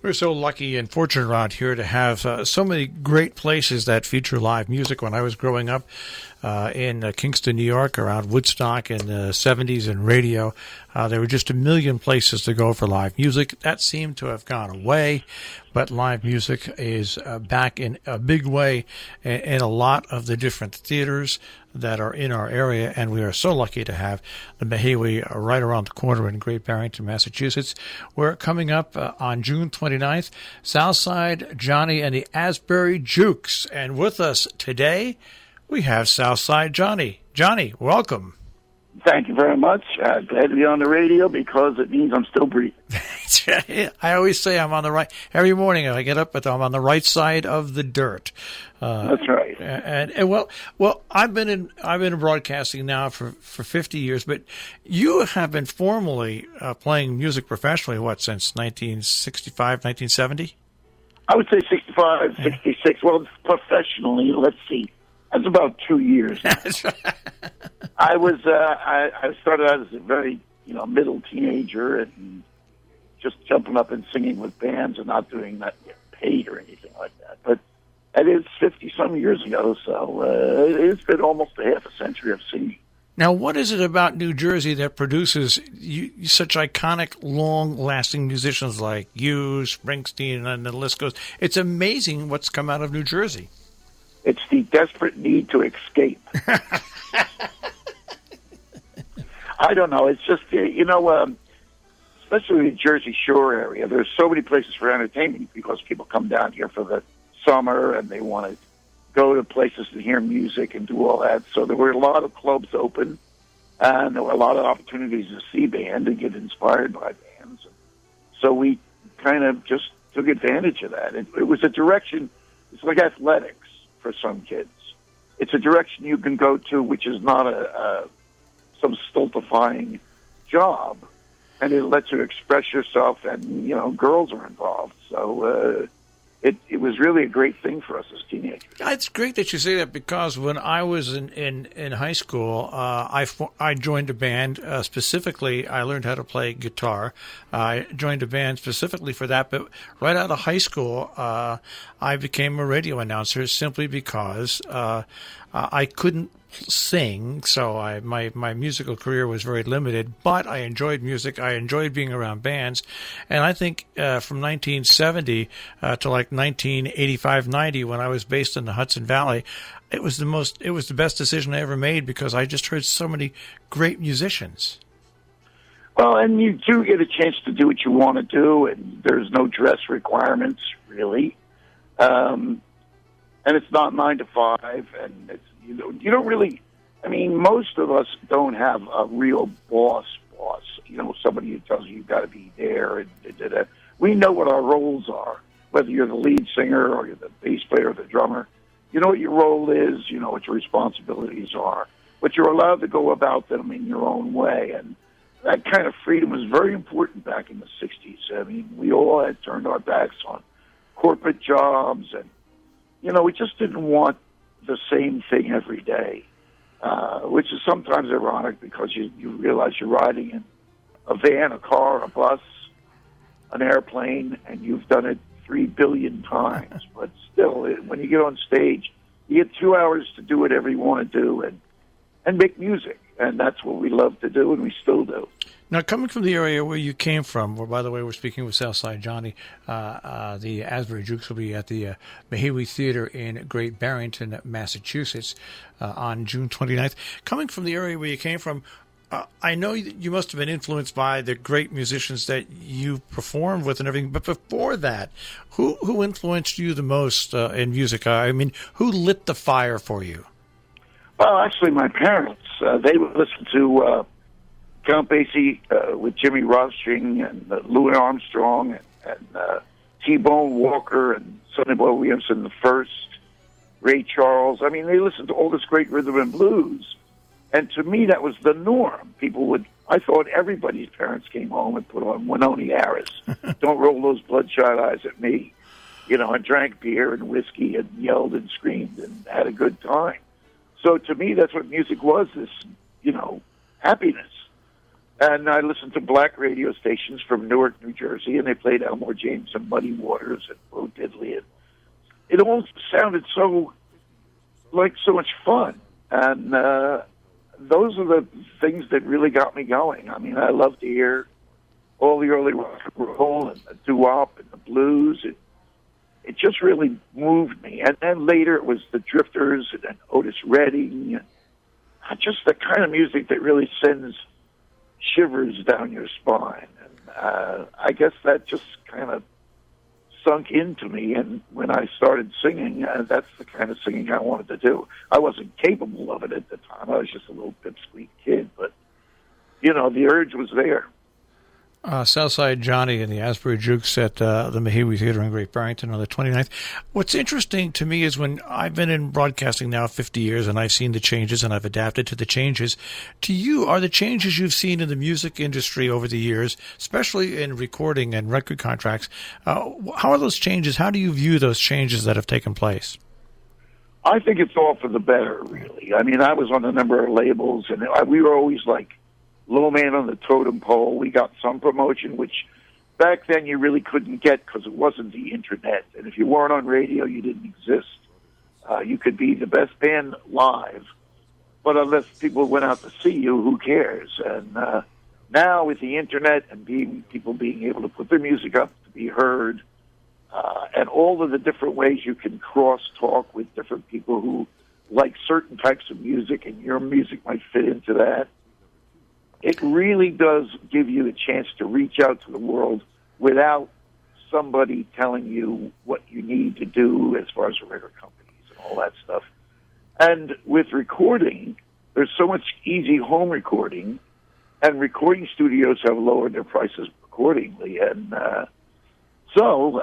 We're so lucky and fortunate around here to have so many great places that feature live music. When I was growing up in Kingston, New York, around Woodstock in the 70s and radio, there were just a million places to go for live music. That seemed to have gone away, but live music is back in a big way in a lot of the different theaters that are in our area, and we are so lucky to have the Mahaiwe right around the corner in Great Barrington, Massachusetts. We're coming up on June 29th, Southside Johnny and the Asbury Jukes. And with us today, we have Southside Johnny. Johnny, welcome. Thank you very much. Glad to be on the radio because it means I'm still breathing. I always say I'm on the right. Every morning I get up, but I'm on the right side of the dirt. That's right. And well, I've been in broadcasting now for 50 years, but you have been formally playing music professionally, since 1965, 1970? I would say 65, 66. Well, professionally, let's see. That's about 2 years. I was I started out as a very middle teenager and just jumping up and singing with bands and not doing that paid or anything like that. But it is 50-some years ago, so it's been almost a half a century of singing. Now, what is it about New Jersey that produces such iconic, long-lasting musicians like you, Springsteen, and the list goes? It's amazing what's come out of New Jersey. It's the desperate need to escape. I don't know. It's just, especially the Jersey Shore area, there's so many places for entertainment because people come down here for the summer and they want to go to places to hear music and do all that. So there were a lot of clubs open, and there were a lot of opportunities to see bands and get inspired by bands. So we kind of just took advantage of that. It was a direction, it's like athletics for some kids. It's a direction you can go to which is not some stultifying job, and it lets you express yourself, and girls are involved. So it was really a great thing for us as teenagers. It's great that you say that, because when I was in high school, I joined a band. Specifically, I learned how to play guitar. I joined a band specifically for that. But right out of high school, I became a radio announcer simply because I couldn't sing, so my musical career was very limited, but I enjoyed music. I enjoyed being around bands, and I think from 1970 to like 1985-90, when I was based in the Hudson Valley, it was the best decision I ever made, because I just heard so many great musicians. Well, and you do get a chance to do what you want to do, and there's no dress requirements really, and it's not 9 to 5, and it's you don't really. I mean, most of us don't have a real boss. Somebody who tells you you've got to be there. And we know what our roles are, whether you're the lead singer or you're the bass player or the drummer. You know what your role is. You know what your responsibilities are. But you're allowed to go about them in your own way. And that kind of freedom was very important back in the 60s. I mean, we all had turned our backs on corporate jobs, and we just didn't want the same thing every day, which is sometimes ironic because you realize you're riding in a van, a car, a bus, an airplane, and you've done it 3 billion times. But still, when you get on stage, you get 2 hours to do whatever you want to do and make music. And that's what we love to do, and we still do. Now, coming from the area where you came from, by the way, we're speaking with Southside Johnny, the Asbury Jukes will be at the Mahaiwe Theater in Great Barrington, Massachusetts, on June 29th. Coming from the area where you came from, I know you must have been influenced by the great musicians that you performed with and everything, but before that, who influenced you the most in music? I mean, who lit the fire for you? Well, actually, my parents, they would listen to Count Basie with Jimmy Rostring and Louis Armstrong and T-Bone Walker and Sonny Boy Williamson I, Ray Charles. I mean, they listened to all this great rhythm and blues. And to me, that was the norm. I thought everybody's parents came home and put on Winona Harris. Don't roll those bloodshot eyes at me. And drank beer and whiskey and yelled and screamed and had a good time. So to me, that's what music was, this, happiness. And I listened to black radio stations from Newark, New Jersey, and they played Elmore James and Muddy Waters and Bo Diddley. And it all sounded so much fun. And those are the things that really got me going. I mean, I love to hear all the early rock and roll and the doo-wop and the blues. It just really moved me. And then later it was the Drifters and then Otis Redding. Just the kind of music that really sends shivers down your spine. And I guess that just kind of sunk into me. And when I started singing, that's the kind of singing I wanted to do. I wasn't capable of it at the time. I was just a little pipsqueak kid. But, the urge was there. Southside Johnny and the Asbury Jukes at the Mahaiwe Theater in Great Barrington on the 29th. What's interesting to me is when I've been in broadcasting now 50 years and I've seen the changes and I've adapted to the changes. To you, are the changes you've seen in the music industry over the years, especially in recording and record contracts, how are those changes? How do you view those changes that have taken place? I think it's all for the better, really. I mean, I was on a number of labels, and we were always like low man on the totem pole. We got some promotion, which back then you really couldn't get because it wasn't the internet. And if you weren't on radio, you didn't exist. You could be the best band live, but unless people went out to see you, who cares? And now with the internet and people being able to put their music up to be heard, and all of the different ways you can cross-talk with different people who like certain types of music, and your music might fit into that, it really does give you a chance to reach out to the world without somebody telling you what you need to do as far as the record companies and all that stuff. And with recording, there's so much easy home recording, and recording studios have lowered their prices accordingly. And so,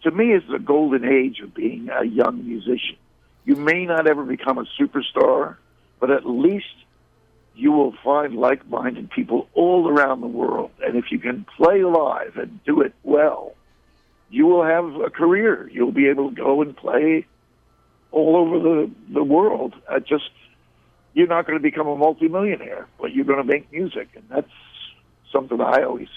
to me, it's the golden age of being a young musician. You may not ever become a superstar, but at least you will find like-minded people all around the world. And if you can play live and do it well, you will have a career. You'll be able to go and play all over the world. You're not going to become a multimillionaire, but you're going to make music. And that's something I always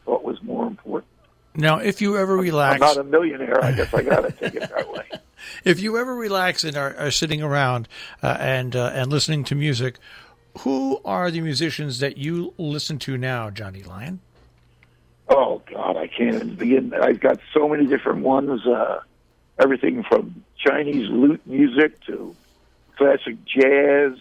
thought was more important. Now, if you ever relax... I'm not a millionaire. I guess I got to take it that way. If you ever relax and are sitting around and listening to music, who are the musicians that you listen to now, Johnny Lyon? Oh, God, I can't even begin. I've got so many different ones. Everything from Chinese lute music to classic jazz.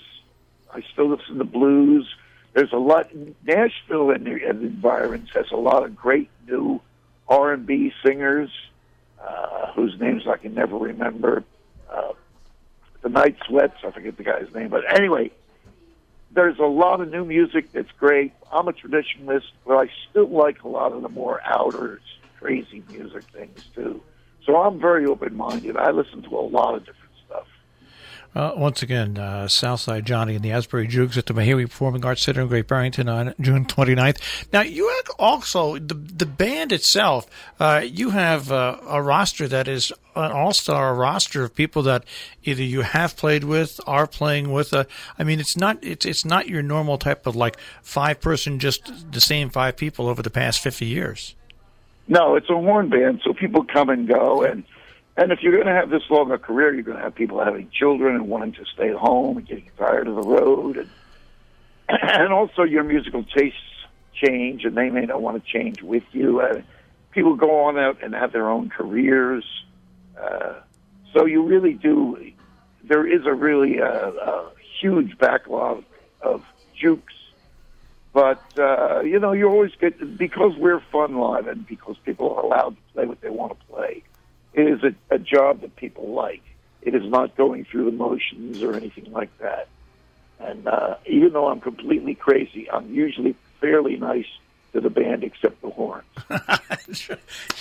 I still listen to blues. There's a lot. Nashville and the environs has a lot of great new R&B singers whose names I can never remember. The Night Sweats, I forget the guy's name. But anyway, there's a lot of new music that's great. I'm a traditionalist, but I still like a lot of the more outer, crazy music things, too. So I'm very open-minded. I listen to a lot of different stuff. Once again, Southside Johnny and the Asbury Jukes at the Mahaiwe Performing Arts Center in Great Barrington on June 29th. Now, you have also, the band itself, you have a roster that is an all-star roster of people that either you have played with, are playing with. I mean, it's not your normal type of like 5-person, just the same 5 people over the past 50 years. No, it's a horn band, so people come and go, and if you're going to have this long a career, you're going to have people having children and wanting to stay home and getting tired of the road. And also your musical tastes change, and they may not want to change with you. People go on out and have their own careers. So you really do. There is a really huge backlog of jukes. But, you always get, because we're fun live and because people are allowed to play what they want to play, it is a job that people like. It is not going through the motions or anything like that. And even though I'm completely crazy, I'm usually fairly nice to the band except the horns.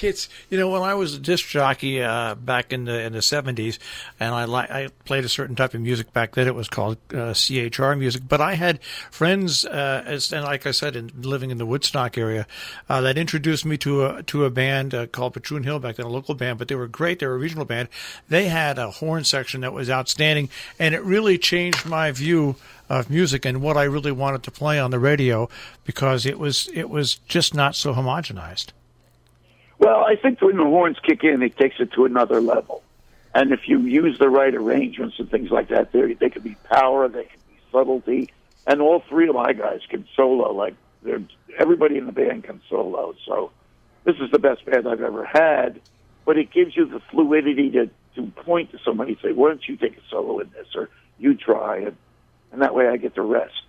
It's when I was a disc jockey back in the 70s, and I played a certain type of music back then. It was called CHR music. But I had friends, and like I said, living in the Woodstock area, that introduced me to a band called Patroon Hill back then, a local band. But they were great. They were a regional band. They had a horn section that was outstanding, and it really changed my view of music and what I really wanted to play on the radio, because it was just not so homogenized. Well, I think when the horns kick in, it takes it to another level. And if you use the right arrangements and things like that, they can be power, they can be subtlety, and all three of my guys can solo. Like everybody in the band can solo. So this is the best band I've ever had. But it gives you the fluidity to point to somebody and say, "Why don't you take a solo in this?" Or "You try," and that way I get to rest.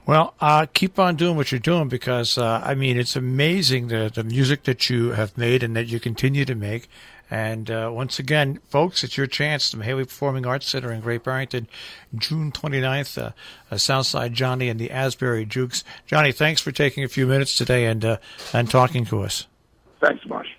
Well, keep on doing what you're doing, because, it's amazing the music that you have made and that you continue to make. And once again, folks, it's your chance. The Mahaiwe Performing Arts Center in Great Barrington, June 29th, Southside Johnny and the Asbury Jukes. Johnny, thanks for taking a few minutes today and talking to us. Thanks, Marsh.